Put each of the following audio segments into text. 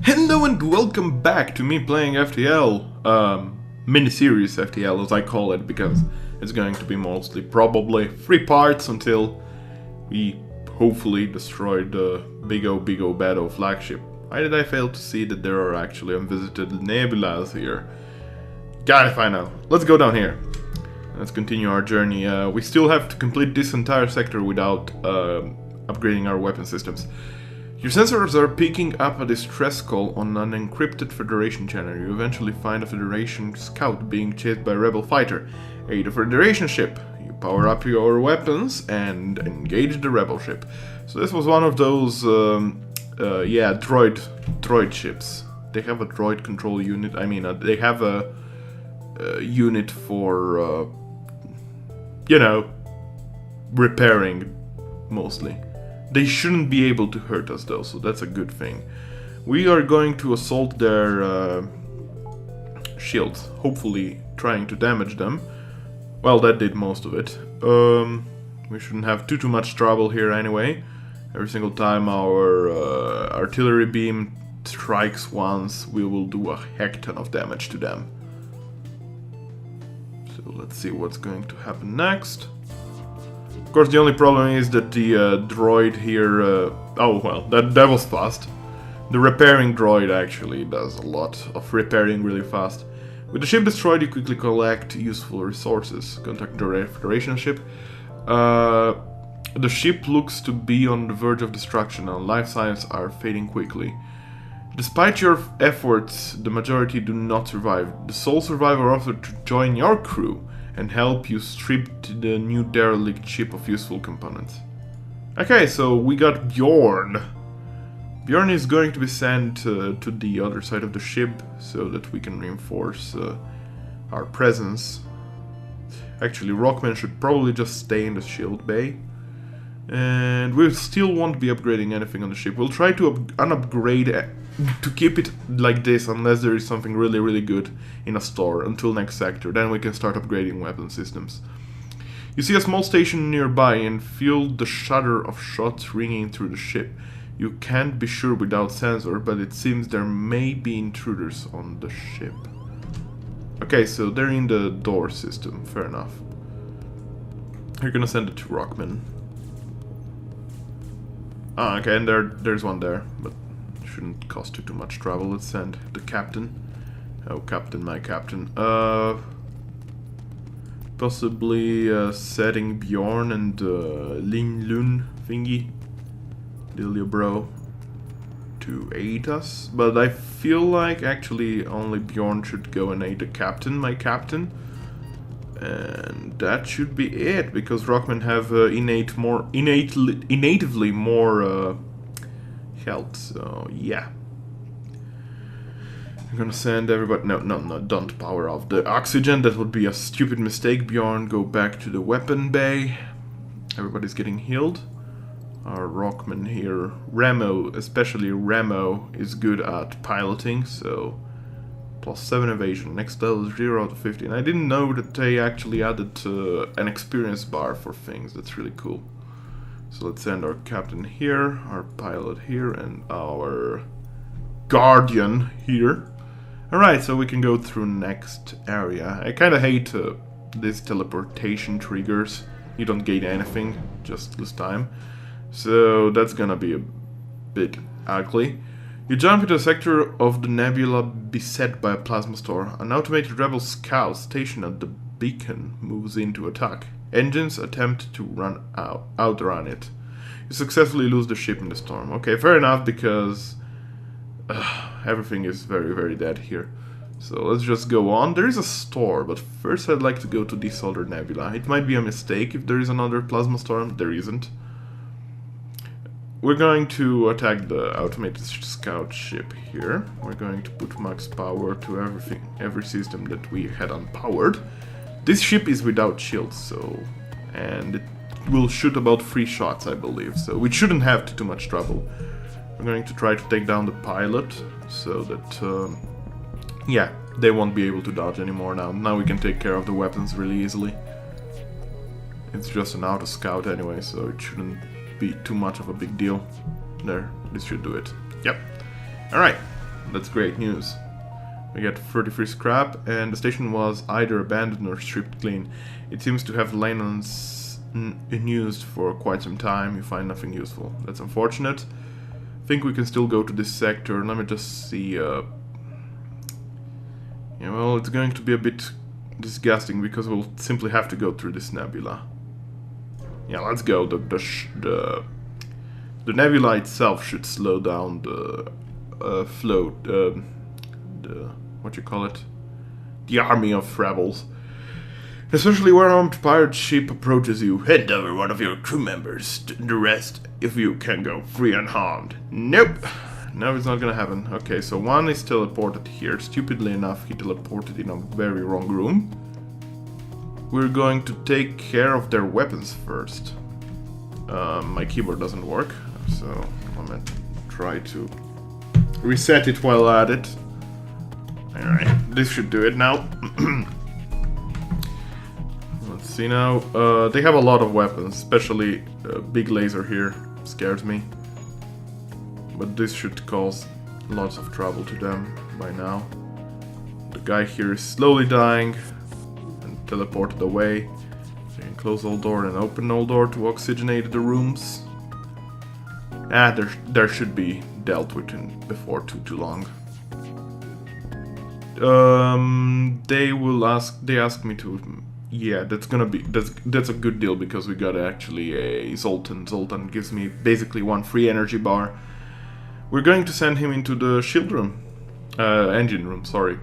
Hello and welcome back to me playing FTL, mini-series FTL as I call it, because it's going to be mostly probably 3 parts until we hopefully destroy the big O bad O flagship. Why did I fail to see that there are actually unvisited nebulas here? Gotta find out. Let's go down here. Let's continue our journey. We still have to complete this entire sector without upgrading our weapon systems. Your sensors are picking up a distress call on an encrypted Federation channel. You eventually find a Federation scout being chased by a rebel fighter. Aid a Federation ship. You power up your weapons and engage the rebel ship. So this was one of those, droid ships. They have a droid control unit. I mean, they have a unit for, repairing, mostly. They shouldn't be able to hurt us though, so that's a good thing. We are going to assault their shields, hopefully trying to damage them. Well, that did most of it. We shouldn't have too much trouble here anyway. Every single time our artillery beam strikes once, we will do a heck ton of damage to them. So let's see what's going to happen next. Of course, the only problem is that the droid here... that was fast. The repairing droid actually does a lot of repairing really fast. With the ship destroyed, you quickly collect useful resources. Contact the Federation ship. The ship looks to be on the verge of destruction and life signs are fading quickly. Despite your efforts, the majority do not survive. The sole survivor offered to join your crew and help you strip the new derelict ship of useful components. Okay, so we got Bjorn. Bjorn is going to be sent to the other side of the ship so that we can reinforce our presence. Actually, Rockman should probably just stay in the shield bay. And we still won't be upgrading anything on the ship. We'll try to unupgrade to keep it like this unless there is something really good in a store until next sector. Then we can start upgrading weapon systems. You see a small station nearby and feel the shudder of shots ringing through the ship. You can't be sure without sensor, but it seems there may be intruders on the ship. Okay, so they're in the door system, fair enough. You're gonna send it to Rockman. Ah, okay, and there's one there, but shouldn't cost you too much travel. Let's send the captain. Oh, captain, my captain. Possibly setting Bjorn and Lin Lun thingy, Delia bro, to aid us. But I feel like actually only Bjorn should go and aid the captain, my captain. And that should be it, because Rockman have innately more health, so yeah. I'm gonna send everybody... No, don't power off the oxygen, that would be a stupid mistake. Bjorn, go back to the weapon bay. Everybody's getting healed. Our Rockman here, Remo, especially Remo, is good at piloting, so... +7 evasion, next level 0 out of 15. I didn't know that they actually added an experience bar for things. That's really cool. So let's send our captain here, our pilot here, and our guardian here. Alright, so we can go through next area. I kinda hate these teleportation triggers. You don't gain anything, just this time. So that's gonna be a bit ugly. You jump into a sector of the nebula beset by a plasma storm. An automated rebel scout stationed at the beacon moves in to attack. Engines attempt to outrun it. You successfully lose the ship in the storm. Okay, fair enough, because everything is very dead here. So let's just go on. There is a store, but first I'd like to go to this other nebula. It might be a mistake if there is another plasma storm. There isn't. We're going to attack the automated scout ship here. We're going to put max power to every system that we had unpowered. This ship is without shields, and it will shoot about 3 shots, I believe, so we shouldn't have too much trouble. We're going to try to take down the pilot, so that, they won't be able to dodge anymore now. Now we can take care of the weapons really easily. It's just an auto scout anyway, so it shouldn't be too much of a big deal. There, this should do it. Yep. Alright. That's great news. We get 33 scrap, and the station was either abandoned or stripped clean. It seems to have lain unused for quite some time. You find nothing useful. That's unfortunate. I think we can still go to this sector. Let me just see. Yeah, well, it's going to be a bit disgusting because we'll simply have to go through this nebula. Yeah, let's go. The nebula itself should slow down the flow. What you call it? The army of rebels. Especially when an armed pirate ship approaches you, hand over one of your crew members. The rest, if you can go free unharmed. Nope. No, it's not gonna happen. Okay, so one is teleported here. Stupidly enough, he teleported in a very wrong room. We're going to take care of their weapons first. My keyboard doesn't work, so I'm gonna try to reset it while at it. Alright, this should do it now. Let's see now. They have a lot of weapons, especially big laser here. Scares me. But this should cause lots of trouble to them by now. The guy here is slowly dying and teleported away. So you can close all door and open all door to oxygenate the rooms. There should be dealt with before too long. They asked me to. Yeah, that's a good deal because we got actually a Zoltan. Zoltan gives me basically one free energy bar. We're going to send him into the shield room, engine room. Sorry.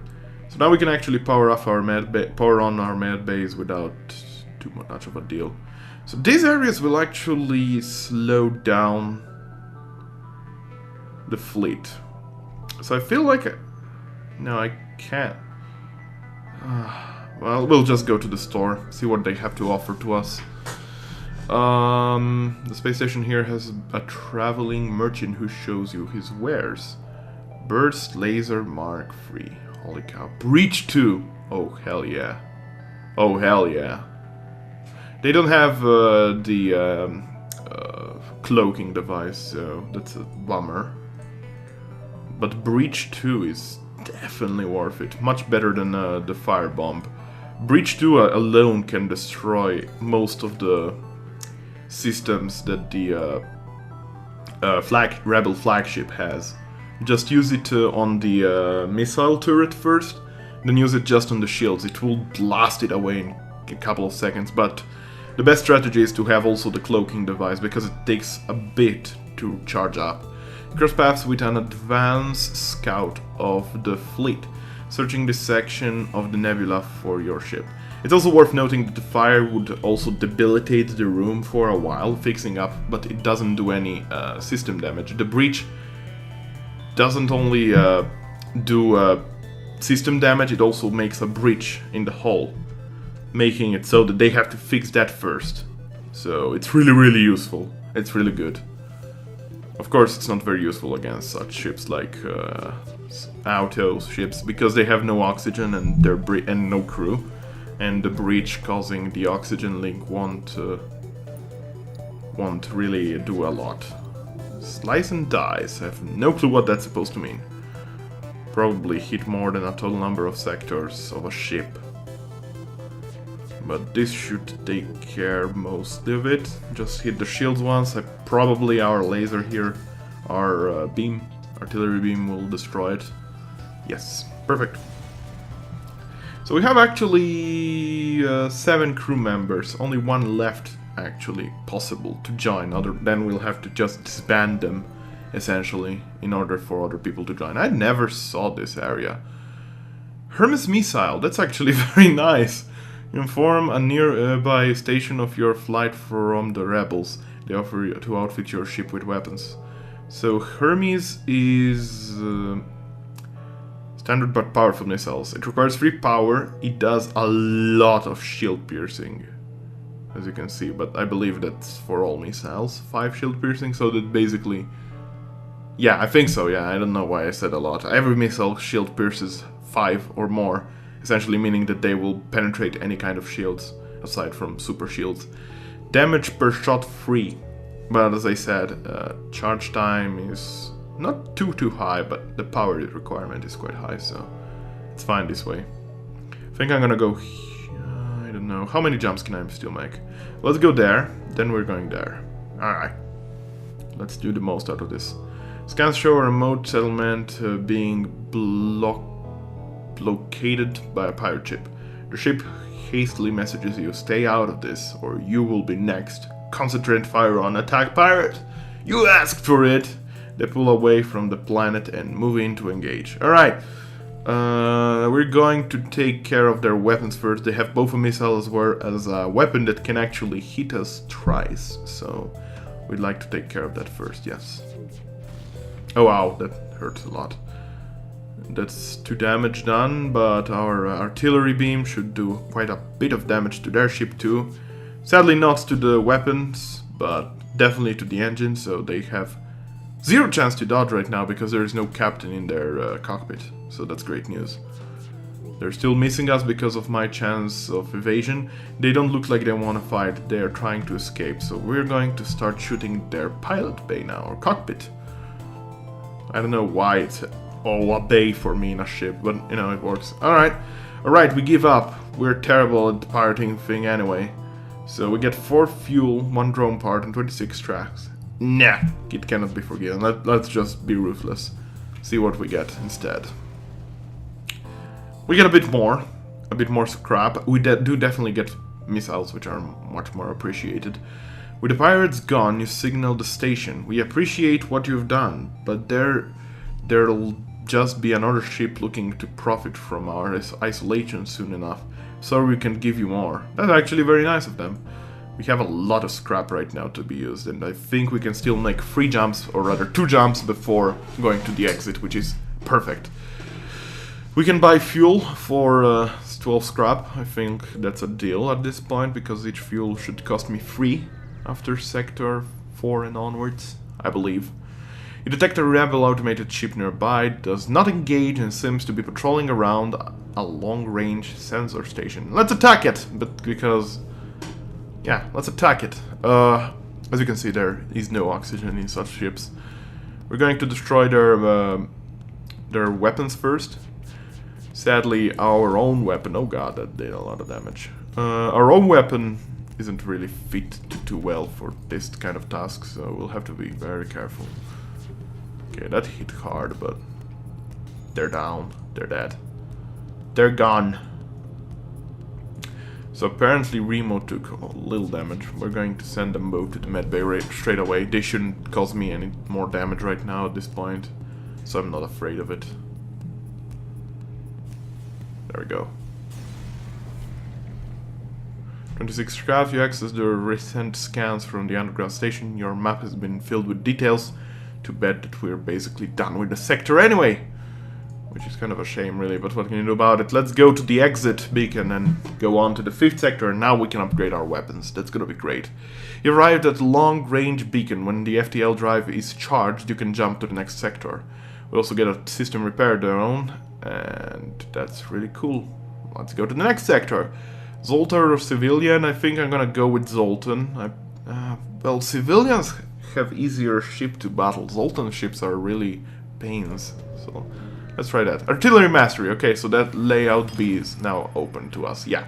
So now we can actually power on our med base without too much of a deal. So these areas will actually slow down the fleet. So I feel like no, I can't. Well, we'll just go to the store, see what they have to offer to us. The space station here has a traveling merchant who shows you his wares. Burst laser mark free. Holy cow. Breach 2. Oh, hell yeah. Oh, hell yeah. They don't have the cloaking device, so that's a bummer. But Breach 2 is definitely worth it. Much better than the firebomb. Breach 2 alone can destroy most of the systems that the rebel flagship has. Just use it on the missile turret first, then use it just on the shields. It will blast it away in a couple of seconds, but the best strategy is to have also the cloaking device, because it takes a bit to charge up. Cross paths with an advanced scout of the fleet, searching this section of the nebula for your ship. It's also worth noting that the fire would also debilitate the room for a while, fixing up, but it doesn't do any system damage. The breach doesn't only do system damage, it also makes a breach in the hull, making it so that they have to fix that first. So it's really useful. It's really good. Of course, it's not very useful against such ships like auto ships, because they have no oxygen and and no crew, and the breach causing the oxygen link won't really do a lot. Slice and dice. I have no clue what that's supposed to mean. Probably hit more than a total number of sectors of a ship. But this should take care mostly of it. Just hit the shields once. Probably our laser here, our artillery beam will destroy it. Yes, perfect. So we have actually 7 crew members. Only one left actually possible to join. Then we'll have to just disband them, essentially, in order for other people to join. I never saw this area. Hermes missile. That's actually very nice. Inform a nearby station of your flight from the rebels. They offer to outfit your ship with weapons. So Hermes is standard but powerful missiles. It requires 3 power. It does a lot of shield piercing, as you can see. But I believe that's for all missiles. 5 shield piercing, so that basically... Yeah, I think so, yeah. I don't know why I said a lot. Every missile shield pierces 5 or more. Essentially meaning that they will penetrate any kind of shields, aside from super shields. Damage per shot free, but as I said, charge time is Not too high, but the power requirement is quite high, so it's fine this way. I think I'm gonna go... I don't know. How many jumps can I still make? Let's go there, then we're going there. Alright. Let's do the most out of this. Scans show a remote settlement being blockaded by a pirate ship. The ship hastily messages you, stay out of this, or you will be next. Concentrate fire on attack pirate. You asked for it. They pull away from the planet and move in to engage. Alright. We're going to take care of their weapons first. They have both a missile as well as a weapon that can actually hit us twice. So we'd like to take care of that first, yes. Oh wow, that hurts a lot. That's 2 damage done, but our artillery beam should do quite a bit of damage to their ship too. Sadly not to the weapons, but definitely to the engine, so they have 0 chance to dodge right now because there is no captain in their cockpit. So that's great news. They're still missing us because of my chance of evasion. They don't look like they want to fight, they're trying to escape, so we're going to start shooting their pilot bay now, or cockpit. I don't know why it's all a bay for me in a ship, but you know, it works. Alright, we give up. We're terrible at the pirating thing anyway. So we get 4 fuel, 1 drone part, and 26 tracks. Nah, it cannot be forgiven. Let's just be ruthless. See what we get instead. We get a bit more scrap. We do definitely get missiles, which are much more appreciated. With the pirates gone, you signal the station. We appreciate what you've done, but there'll just be another ship looking to profit from our isolation soon enough. So we can give you more. That's actually very nice of them. We have a lot of scrap right now to be used, and I think we can still make 3 jumps, or rather 2 jumps before going to the exit, which is perfect. We can buy fuel for 12 scrap. I think that's a deal at this point, because each fuel should cost me 3 after sector 4 and onwards, I believe. You detect a rebel automated ship nearby, does not engage and seems to be patrolling around a long-range sensor station. Let's attack it, but because... yeah, let's attack it. As you can see, there is no oxygen in such ships. We're going to destroy their weapons first. Sadly, our own weapon... oh god, that did a lot of damage. Our own weapon isn't really fit to do well for this kind of task, so we'll have to be very careful. Okay, that hit hard, but they're down. They're dead. They're gone. So apparently Remo took a little damage. We're going to send them both to the medbay straight away. They shouldn't cause me any more damage right now at this point, so I'm not afraid of it. There we go. 26 scrap, you access the recent scans from the underground station. Your map has been filled with details. Too bad that we're basically done with the sector anyway. Which is kind of a shame really, but what can you do about it? Let's go to the exit beacon and go on to the 5th sector, and now we can upgrade our weapons. That's gonna be great. You arrived at the long-range beacon. When the FTL drive is charged, you can jump to the next sector. We also get a system repair drone, and that's really cool. Let's go to the next sector. Zoltan or civilian? I think I'm gonna go with Zoltan. Well, civilians have easier ship to battle. Zoltan ships are really pains, so let's try that. Artillery mastery. Okay, so that layout B is now open to us. Yeah.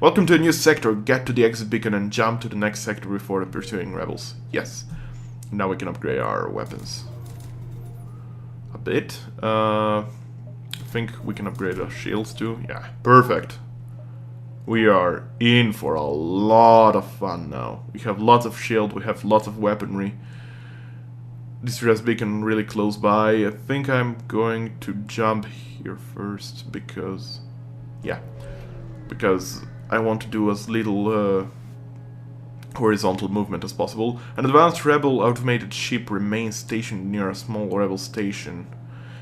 Welcome to a new sector. Get to the exit beacon and jump to the next sector before the pursuing rebels. Yes. Now we can upgrade our weapons a bit. I think we can upgrade our shields too. Yeah, perfect. We are in for a lot of fun now. We have lots of shield, we have lots of weaponry. Distress beacon really close by. I think I'm going to jump here first because... yeah. Because I want to do as little horizontal movement as possible. An advanced rebel automated ship remains stationed near a small rebel station.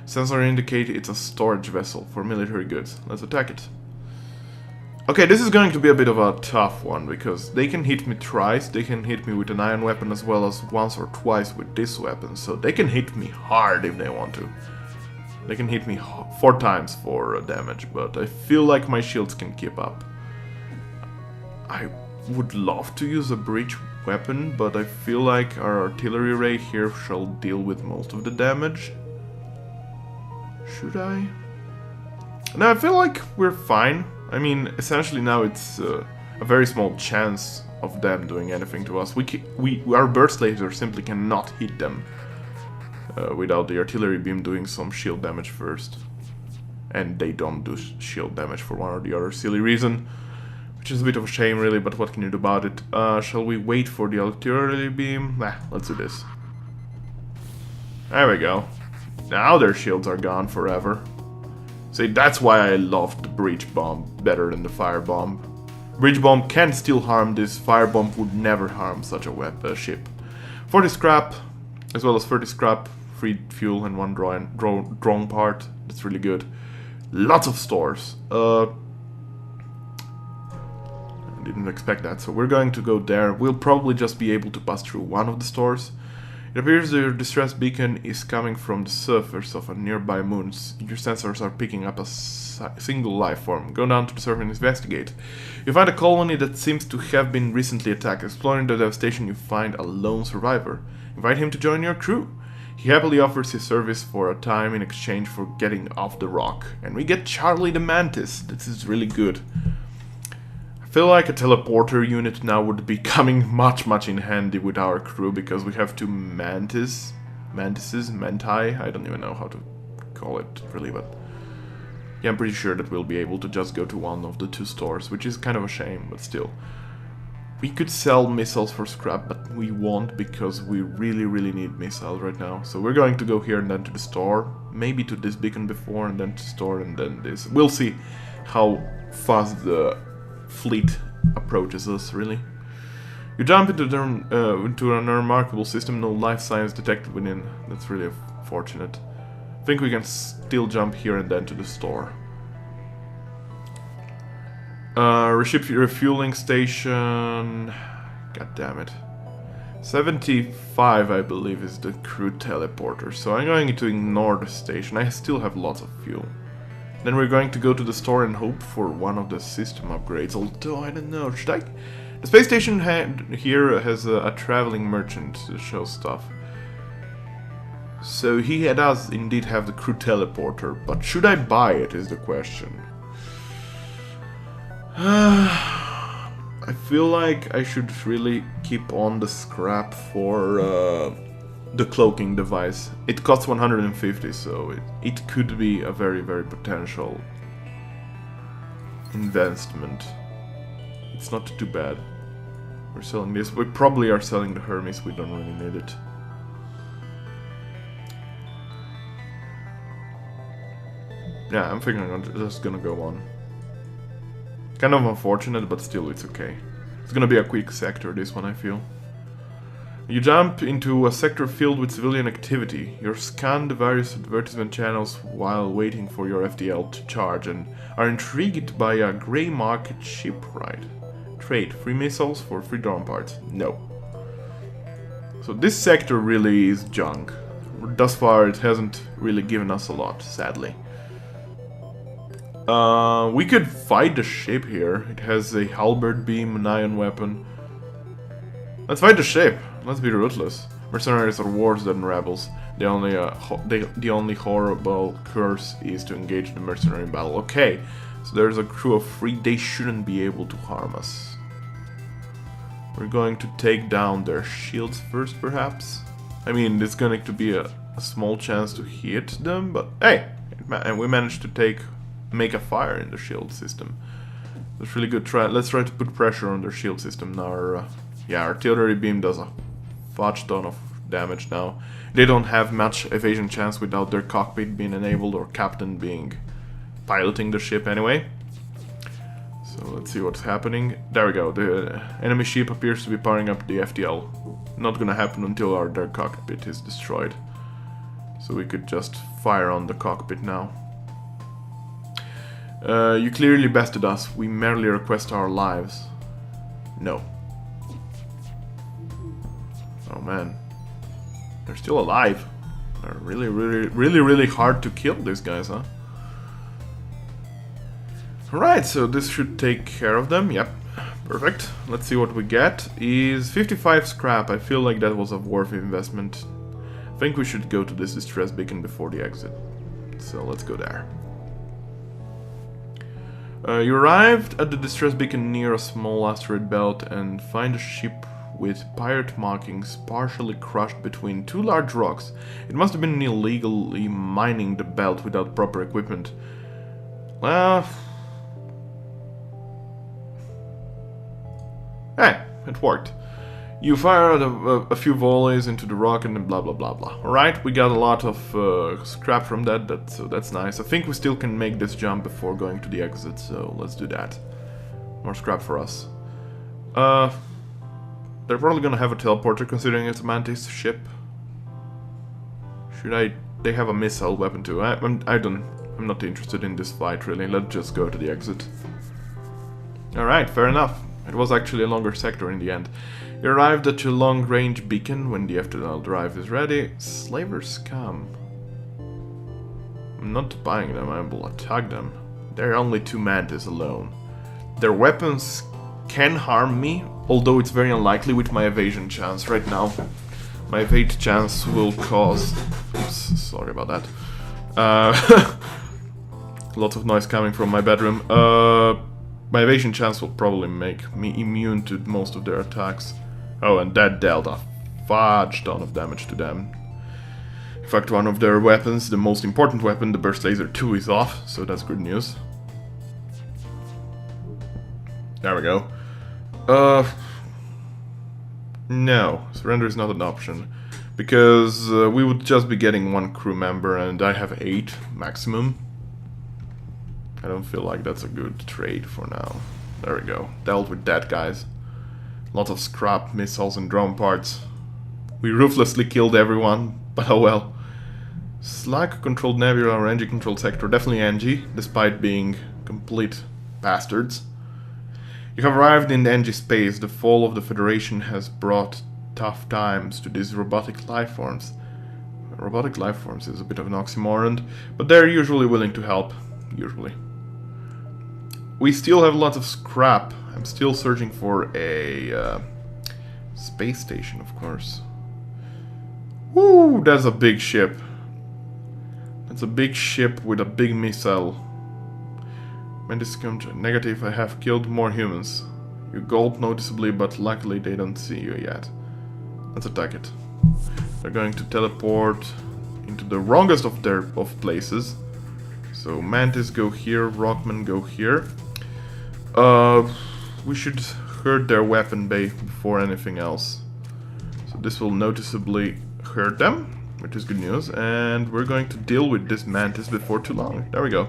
Sensor indicate it's a storage vessel for military goods. Let's attack it. Okay, this is going to be a bit of a tough one, because they can hit me twice, they can hit me with an iron weapon as well as once or twice with this weapon, so they can hit me hard if they want to. They can hit me 4 times for damage, but I feel like my shields can keep up. I would love to use a breach weapon, but I feel like our artillery ray here shall deal with most of the damage. Should I? No, I feel like we're fine. I mean, essentially now it's a very small chance of them doing anything to us. Our burst lasers simply cannot hit them without the artillery beam doing some shield damage first. And they don't do shield damage for one or the other silly reason. Which is a bit of a shame really, but what can you do about it? Shall we wait for the artillery beam? Nah, let's do this. There we go. Now their shields are gone forever. See, that's why I loved the breach bomb better than the fire bomb. Breach bomb can still harm this, fire bomb would never harm such a ship. 40 scrap, as well as 30 scrap, free fuel and one drone part. That's really good. Lots of stores. I didn't expect that, so we're going to go there. We'll probably just be able to pass through one of the stores. It appears your distress beacon is coming from the surface of a nearby moon. Your sensors are picking up a single life form. Go down to the surface and investigate. You find a colony that seems to have been recently attacked. Exploring the devastation, you find a lone survivor. Invite him to join your crew. He happily offers his service for a time in exchange for getting off the rock. And we get Charlie the Mantis. This is really good. I feel like a teleporter unit now would be coming much in handy with our crew, because we have two mantises, I don't even know how to call it really, but yeah, I'm pretty sure that we'll be able to just go to one of the two stores, which is kind of a shame, but still. We could sell missiles for scrap, but we won't, because we really need missiles right now. So we're going to go here and then to the store, maybe to this beacon before, and then to store, and then this. We'll see how fast the fleet approaches us, really. You jump into an unremarkable system, no life signs detected within. That's really fortunate. I think we can still jump here and then to the store. Refueling station. God damn it. 75, I believe, is the crew teleporter, so I'm going to ignore the station. I still have lots of fuel. Then we're going to go to the store and hope for one of the system upgrades, although I don't know, should I? The space station here has a traveling merchant to show stuff. So he does indeed have the crew teleporter, but should I buy it is the question. I feel like I should really keep on the scrap for the cloaking device. It costs 150, so it could be a very potential investment. It's not too bad. We're selling this. We probably are selling the Hermes. We don't really need it. Yeah, I'm thinking I'm just gonna go on. Kind of unfortunate, but still it's okay. It's gonna be a quick sector, this one, I feel. You jump into a sector filled with civilian activity. You scan the various advertisement channels while waiting for your FTL to charge and are intrigued by a grey market ship ride. Trade. Free missiles for free drone parts. No. So this sector really is junk. Thus far it hasn't really given us a lot, sadly. We could fight the ship here. It has a halberd beam, an ion weapon. Let's fight the ship. Let's be ruthless. Mercenaries are worse than rebels. The only horrible curse is to engage the mercenary in battle. Okay, so there's a crew of 3. They shouldn't be able to harm us. We're going to take down their shields first, perhaps. I mean, it's going to be a small chance to hit them, but hey, and we managed to make a fire in the shield system. That's really good. Let's try to put pressure on their shield system now. Yeah, artillery beam does a fudge ton of damage now. They don't have much evasion chance without their cockpit being enabled or captain piloting the ship anyway. So let's see what's happening. There we go. The enemy ship appears to be powering up the FTL. Not gonna happen until their cockpit is destroyed. So we could just fire on the cockpit now. You clearly bested us. We merely request our lives. No. Oh man. They're still alive. They're really hard to kill, these guys, huh? Alright, so this should take care of them. Yep. Perfect. Let's see what we get. Is 55 scrap. I feel like that was a worthy investment. I think we should go to this distress beacon before the exit. So let's go there. You arrived at the distress beacon near a small asteroid belt and find a ship with pirate markings partially crushed between two large rocks. It must have been illegally mining the belt without proper equipment. Well... Hey, it worked. You fired a few volleys into the rock and then blah blah blah blah. Alright, we got a lot of scrap from that, so that's nice. I think we still can make this jump before going to the exit, so let's do that. More scrap for us. They're probably gonna have a teleporter considering it's a Mantis ship. They have a missile weapon too. I'm not interested in this fight really. Let's just go to the exit. Alright, fair enough. It was actually a longer sector in the end. You arrived at your long-range beacon when the FTL drive is ready. Slavers come. I'm not buying them, I will attack them. There are only two Mantis alone. Their weapons can harm me, although it's very unlikely with my evasion chance right now. My evade chance will cause... Oops, sorry about that. Lots of noise coming from my bedroom. My evasion chance will probably make me immune to most of their attacks. Oh, and that dealt a fudge ton of damage to them. In fact, one of their weapons, the most important weapon, the Burst Laser 2, is off, so that's good news. There we go. No, surrender is not an option. Because we would just be getting one crew member, and I have 8 maximum. I don't feel like that's a good trade for now. There we go. Dealt with that, guys. Lots of scrap, missiles, and drone parts. We ruthlessly killed everyone, but oh well. Slack-controlled nebula or NG-controlled sector. Definitely NG, despite being complete bastards. You have arrived in the NG space. The fall of the Federation has brought tough times to these robotic life forms. Robotic life forms is a bit of an oxymoron, but they're usually willing to help. Usually. We still have lots of scrap. I'm still searching for a space station, of course. Woo, that's a big ship. That's a big ship with a big missile. Mantis negative, I have killed more humans. You gulp noticeably, but luckily they don't see you yet. Let's attack it. They're going to teleport into the wrongest of their places. So Mantis go here, Rockman go here. We should hurt their weapon bay before anything else. So this will noticeably hurt them, which is good news. And we're going to deal with this Mantis before too long. There we go.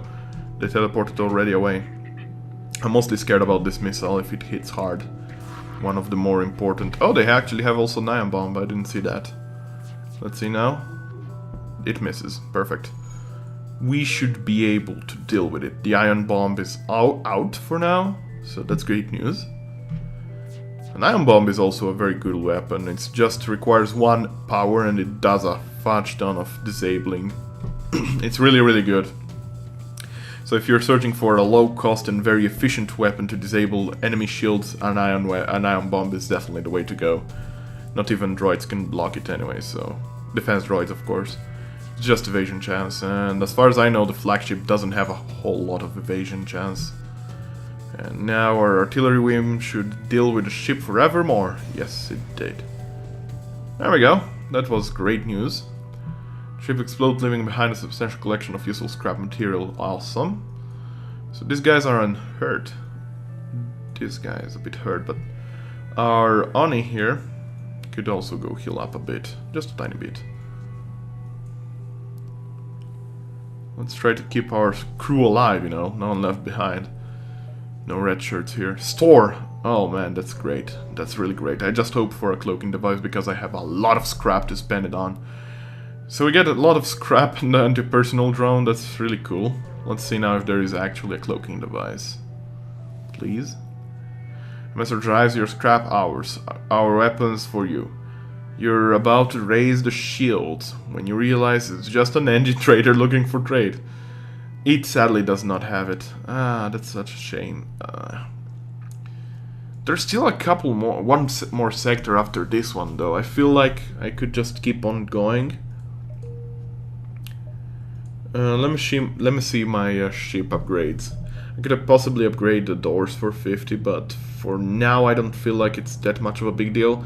They teleported already away. I'm mostly scared about this missile if it hits hard. One of the more important... Oh, they actually have also an ion bomb. I didn't see that. Let's see now. It misses. Perfect. We should be able to deal with it. The ion bomb is out for now, so that's great news. An ion bomb is also a very good weapon. It just requires 1 power and it does a fudge ton of disabling. It's really, really good. So if you're searching for a low-cost and very efficient weapon to disable enemy shields, an ion bomb is definitely the way to go. Not even droids can block it anyway, so... Defense droids, of course. Just evasion chance, and as far as I know the flagship doesn't have a whole lot of evasion chance. And now our artillery wing should deal with the ship forevermore. Yes, it did. There we go. That was great news. Ship explodes, leaving behind a substantial collection of useful scrap material. Awesome. So these guys are unhurt. This guy is a bit hurt, but our Oni here could also go heal up a bit. Just a tiny bit. Let's try to keep our crew alive, you know, no one left behind. No red shirts here. Store! Oh man, that's great. That's really great. I just hope for a cloaking device because I have a lot of scrap to spend it on. So we get a lot of scrap and the anti-personnel drone, that's really cool. Let's see now if there is actually a cloaking device. Please? Master drives your scrap our weapons for you. You're about to raise the shields when you realize it's just an engine trader looking for trade. It sadly does not have it. Ah, that's such a shame. There's still a couple more, more sector after this one though. I feel like I could just keep on going. Let me see my ship upgrades. I could possibly upgrade the doors for 50, but for now I don't feel like it's that much of a big deal.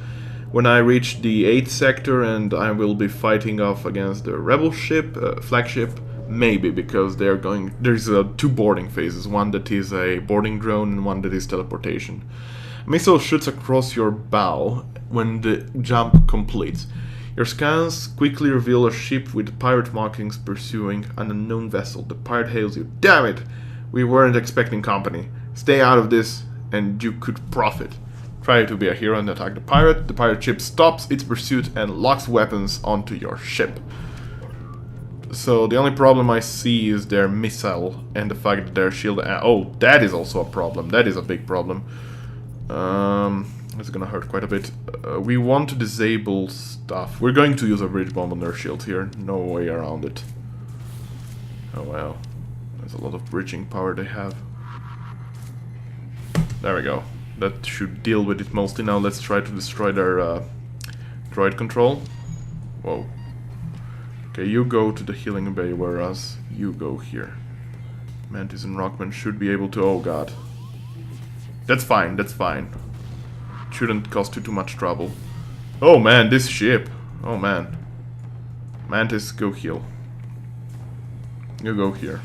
When I reach the 8th sector and I will be fighting off against the rebel ship, flagship, maybe, because there's 2 boarding phases, one that is a boarding drone and one that is teleportation. A missile shoots across your bow when the jump completes. Your scans quickly reveal a ship with pirate markings pursuing an unknown vessel. The pirate hails you. Damn it! We weren't expecting company. Stay out of this and you could profit. Try to be a hero and attack the pirate. The pirate ship stops its pursuit and locks weapons onto your ship. So the only problem I see is their missile and the fact that their shield... oh, that is also a problem. That is a big problem. It's gonna hurt quite a bit. We want to disable stuff. We're going to use a bridge bomb on their shield here. No way around it. Oh wow. There's a lot of bridging power they have. There we go. That should deal with it mostly. Now let's try to destroy their droid control. Whoa. Okay, you go to the healing bay, whereas you go here. Mantis and Rockman should be able to... oh god. That's fine, that's fine. Shouldn't cost you too much trouble. Oh man, this ship. Oh man. Mantis, go heal. You go here.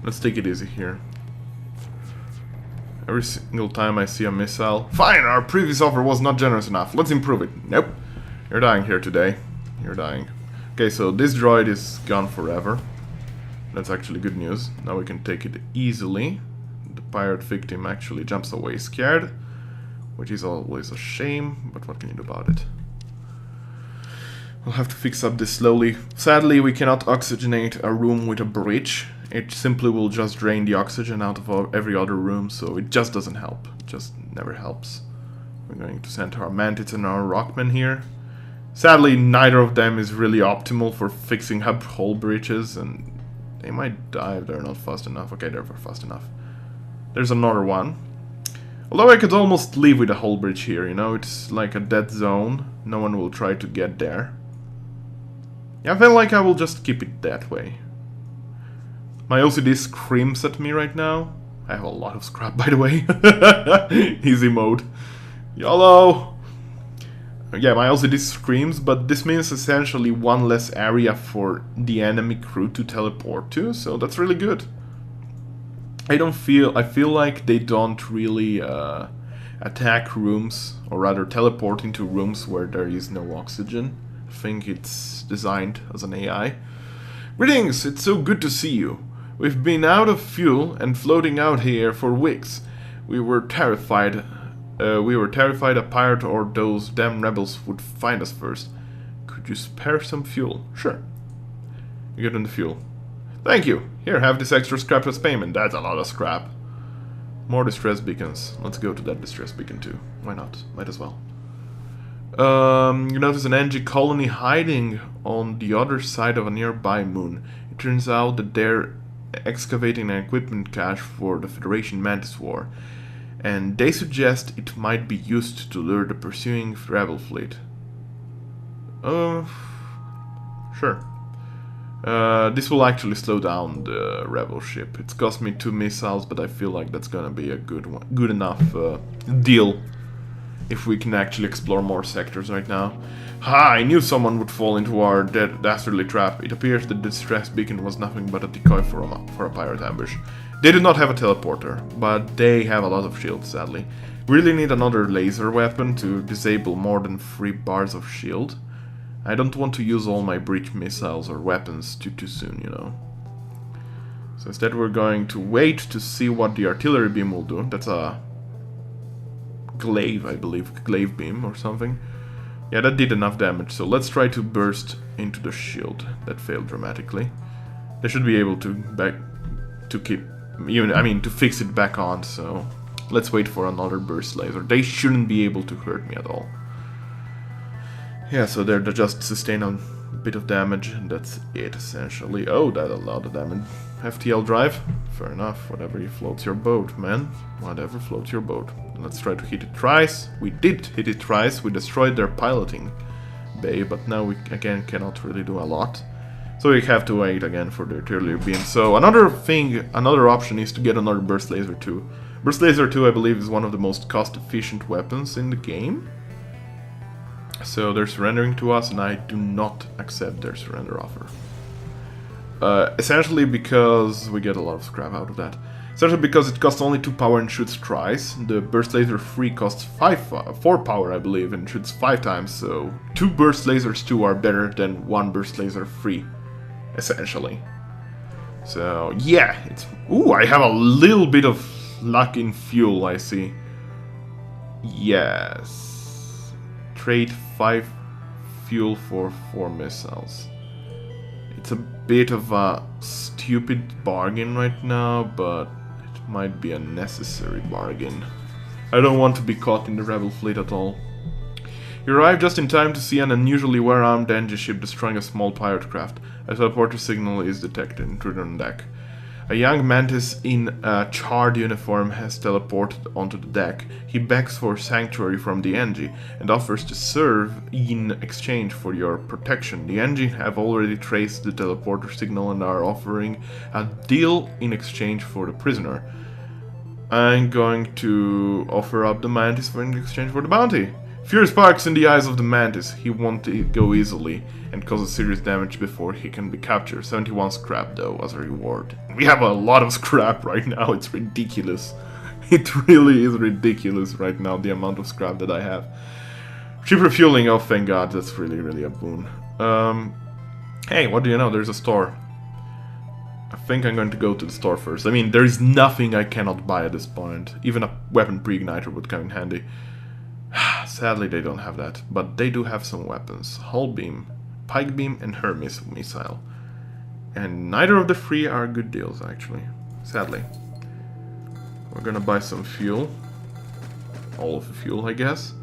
Let's take it easy here. Every single time I see a missile... Fine, our previous offer was not generous enough. Let's improve it. Nope. You're dying here today. You're dying. Okay, so this droid is gone forever. That's actually good news. Now we can take it easily. The pirate victim actually jumps away scared, which is always a shame, but what can you do about it? We'll have to fix up this slowly. Sadly, we cannot oxygenate a room with a bridge. It simply will just drain the oxygen out of every other room, so it just doesn't help. It just never helps. We're going to send our Mantis and our Rockman here. Sadly, neither of them is really optimal for fixing hull bridges, and they might die if they're not fast enough. Okay, they're fast enough. There's another one. Although I could almost leave with a hull bridge here, you know, it's like a dead zone. No one will try to get there. Yeah, I feel like I will just keep it that way. My OCD screams at me right now. I have a lot of scrap, by the way. Easy mode. YOLO! Yeah, my OCD screams, but this means essentially one less area for the enemy crew to teleport to, so that's really good. I feel like they don't really attack rooms, or rather teleport into rooms where there is no oxygen. I think it's designed as an AI. Greetings, it's so good to see you. We've been out of fuel and floating out here for weeks. We were terrified a pirate or those damn rebels would find us first. Could you spare some fuel? Sure. You get on the fuel. Thank you. Here, have this extra scrap as payment. That's a lot of scrap. More distress beacons. Let's go to that distress beacon too. Why not? Might as well. You notice an NG colony hiding on the other side of a nearby moon. It turns out that they're excavating an equipment cache for the Federation Mantis War, and they suggest it might be used to lure the pursuing rebel fleet. Sure. This will actually slow down the rebel ship. It's cost me 2 missiles, but I feel like that's gonna be a good enough deal if we can actually explore more sectors right now. Ha! I knew someone would fall into our dastardly trap. It appears that the distress beacon was nothing but a decoy for a pirate ambush. They do not have a teleporter, but they have a lot of shields, sadly. We really need another laser weapon to disable more than 3 bars of shield. I don't want to use all my breach missiles or weapons too soon, you know. So instead we're going to wait to see what the artillery beam will do. That's a glaive, I believe, glaive beam or something. Yeah, that did enough damage, so let's try to burst into the shield. That failed dramatically. They should be able to fix it back on, so let's wait for another burst laser. They shouldn't be able to hurt me at all. Yeah, so they just sustain a bit of damage, and that's it, essentially. Oh, that a lot of damage. FTL drive? Fair enough, whatever floats your boat, man. Whatever floats your boat. Let's try to hit it twice. We did hit it twice, we destroyed their piloting bay, but now we again cannot really do a lot. So we have to wait again for the artillery beam. So another option is to get another Burst Laser 2. Burst Laser 2, I believe, is one of the most cost-efficient weapons in the game. So they're surrendering to us, and I do not accept their surrender offer. Essentially because we get a lot of scrap out of that. Essentially because it costs only 2 power and shoots twice. The Burst Laser 3 costs 4 power, I believe, and shoots 5 times. So 2 Burst Lasers 2 are better than 1 Burst Laser 3, essentially. So yeah, it's... Ooh, I have a little bit of luck in fuel, I see. Yes. Trade 5 fuel for 4 missiles. It's a bit of a stupid bargain right now, but it might be a necessary bargain. I don't want to be caught in the rebel fleet at all. You arrive just in time to see an unusually well-armed enemy ship destroying a small pirate craft. A teleporter signal is detected. Intruder on deck. A young mantis in a charred uniform has teleported onto the deck. He begs for sanctuary from the Engi and offers to serve in exchange for your protection. The Engi have already traced the teleporter signal and are offering a deal in exchange for the prisoner. I'm going to offer up the mantis in exchange for the bounty. Fear sparks in the eyes of the mantis. He won't go easily and causes serious damage before he can be captured. 71 scrap though as a reward. We have a lot of scrap right now, it's ridiculous. It really is ridiculous right now, the amount of scrap that I have. Ship refueling, oh thank god, that's really a boon. Hey, what do you know, there's a store. I think I'm going to go to the store first. I mean, there is nothing I cannot buy at this point. Even a weapon pre-igniter would come in handy. Sadly, they don't have that, but they do have some weapons. Hull beam, pike beam, and Hermes missile. And neither of the 3 are good deals, actually. Sadly. We're gonna buy some fuel. All of the fuel, I guess.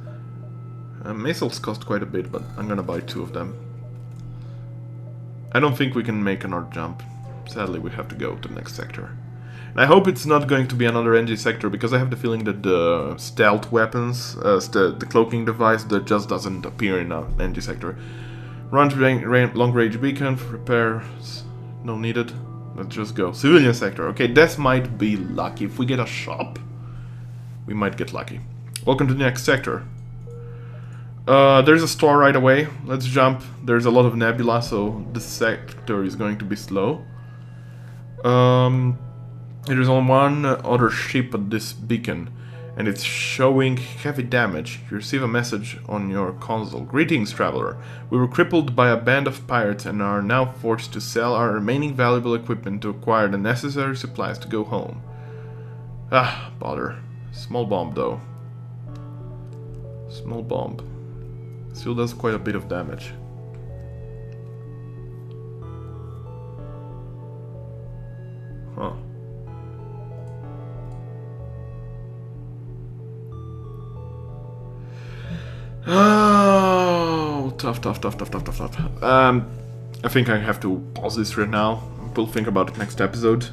Missiles cost quite a bit, but I'm gonna buy 2 of them. I don't think we can make another jump. Sadly, we have to go to the next sector. And I hope it's not going to be another NG sector, because I have the feeling that the stealth weapons, the cloaking device, that just doesn't appear in an NG sector. Long range beacon, repairs, no needed. Let's just go. Civilian sector. Okay, this might be lucky. If we get a shop, we might get lucky. Welcome to the next sector. There's a store right away. Let's jump. There's a lot of nebula, so the sector is going to be slow. There is only one other ship at this beacon, and it's showing heavy damage. You receive a message on your console. Greetings, traveler. We were crippled by a band of pirates and are now forced to sell our remaining valuable equipment to acquire the necessary supplies to go home. Ah, bother. Small bomb, though. Small bomb. Still does quite a bit of damage. Huh. Oh, tough. I think I have to pause this right now. We'll think about it next episode.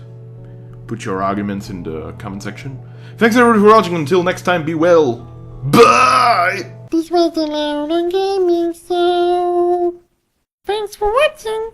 Put your arguments in the comment section. Thanks everybody for watching. Until next time, be well. Bye! This was the Loud and Gaming Show. Thanks for watching.